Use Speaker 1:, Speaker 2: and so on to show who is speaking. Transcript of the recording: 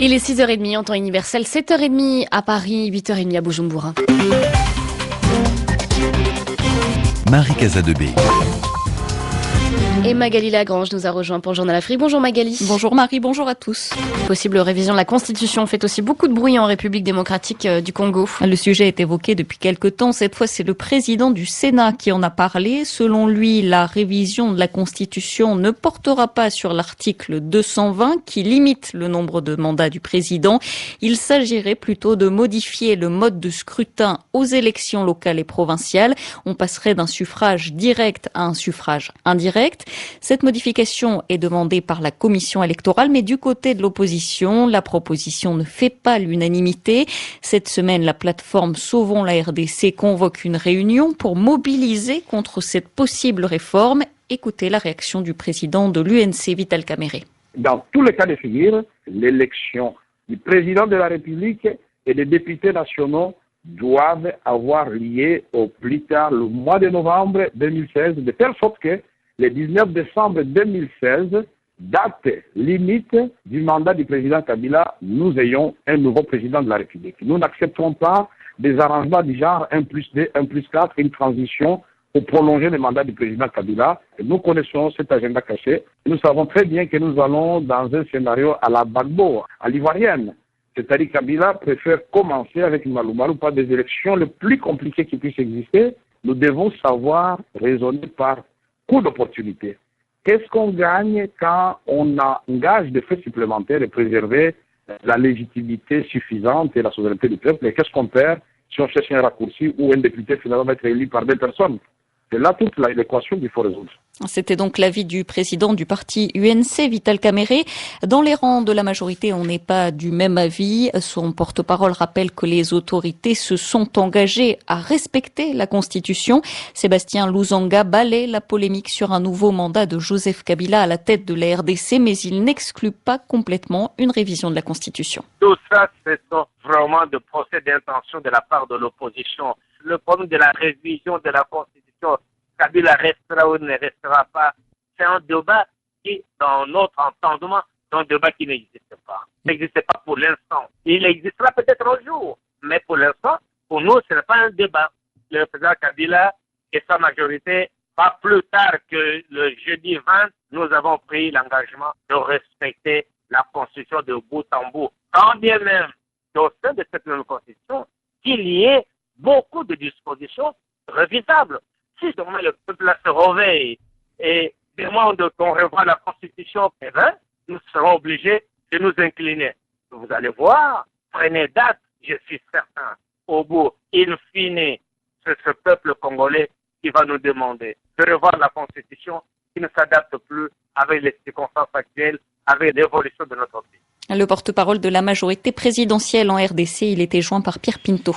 Speaker 1: Il est 6h30 en temps universel, 7h30 à Paris, 8h30 à Bujumbura.
Speaker 2: Marie Casadebé.
Speaker 1: Et Magali Lagrange nous a rejoint pour le Journal Afrique. Bonjour Magali.
Speaker 3: Bonjour Marie, bonjour à tous.
Speaker 1: Possible révision de la Constitution fait aussi beaucoup de bruit en République démocratique du Congo.
Speaker 3: Le sujet est évoqué depuis quelque temps. Cette fois, c'est le président du Sénat qui en a parlé. Selon lui, la révision de la Constitution ne portera pas sur l'article 220 qui limite le nombre de mandats du président. Il s'agirait plutôt de modifier le mode de scrutin aux élections locales et provinciales. On passerait d'un suffrage direct à un suffrage indirect. Cette modification est demandée par la commission électorale, mais du côté de l'opposition, la proposition ne fait pas l'unanimité. Cette semaine, la plateforme Sauvons la RDC convoque une réunion pour mobiliser contre cette possible réforme. Écoutez la réaction du président de l'UNC, Vital Kamerhe.
Speaker 4: Dans tous les cas de figure, l'élection du président de la République et des députés nationaux doivent avoir lieu au plus tard le mois de novembre 2016, de telle sorte que le 19 décembre 2016, date limite du mandat du président Kabila, nous ayons un nouveau président de la République. Nous n'accepterons pas des arrangements du genre 1+2, 1+4, une transition pour prolonger le mandat du président Kabila. Et nous connaissons cet agenda caché. Nous savons très bien que nous allons dans un scénario à la Gbagbo, à l'ivoirienne. C'est-à-dire Kabila préfère commencer avec Malumalu par des élections les plus compliquées qui puissent exister. Nous devons savoir raisonner par coup d'opportunité. Qu'est-ce qu'on gagne quand on engage des faits supplémentaires et préserver la légitimité suffisante et la souveraineté du peuple? Et qu'est-ce qu'on perd si on cherche un raccourci où un député finalement va être élu par deux personnes? C'est là toute l'équation qu'il faut résoudre.
Speaker 3: C'était donc l'avis du président du parti UNC, Vital Kamerhe. Dans les rangs de la majorité, on n'est pas du même avis. Son porte-parole rappelle que les autorités se sont engagées à respecter la Constitution. Sébastien Luzanga balaie la polémique sur un nouveau mandat de Joseph Kabila à la tête de la RDC, mais il n'exclut pas complètement une révision de la Constitution.
Speaker 5: Tout ça, ce sont vraiment des procès d'intention de la part de l'opposition. Le problème de la révision de la Constitution, Kabila restera ou ne restera pas, c'est un débat qui, dans notre entendement, c'est un débat qui n'existe pas. Il n'existe pas pour l'instant. Il existera peut-être un jour, mais pour l'instant, pour nous, ce n'est pas un débat. Le président Kabila et sa majorité, pas plus tard que le jeudi 20, nous avons pris l'engagement de respecter la Constitution de bout en bout. Quand bien même, au sein de cette même Constitution, qu'il y ait beaucoup de dispositions révisables. Si demain le peuple se réveille et demande qu'on revoie la Constitution, eh bien, nous serons obligés de nous incliner. Vous allez voir, prenez date, je suis certain, au bout, in fine, c'est ce peuple congolais qui va nous demander de revoir la Constitution qui ne s'adapte plus avec les circonstances actuelles, avec l'évolution de notre pays.
Speaker 3: Le porte-parole de la majorité présidentielle en RDC, il était joint par Pierre Pinto.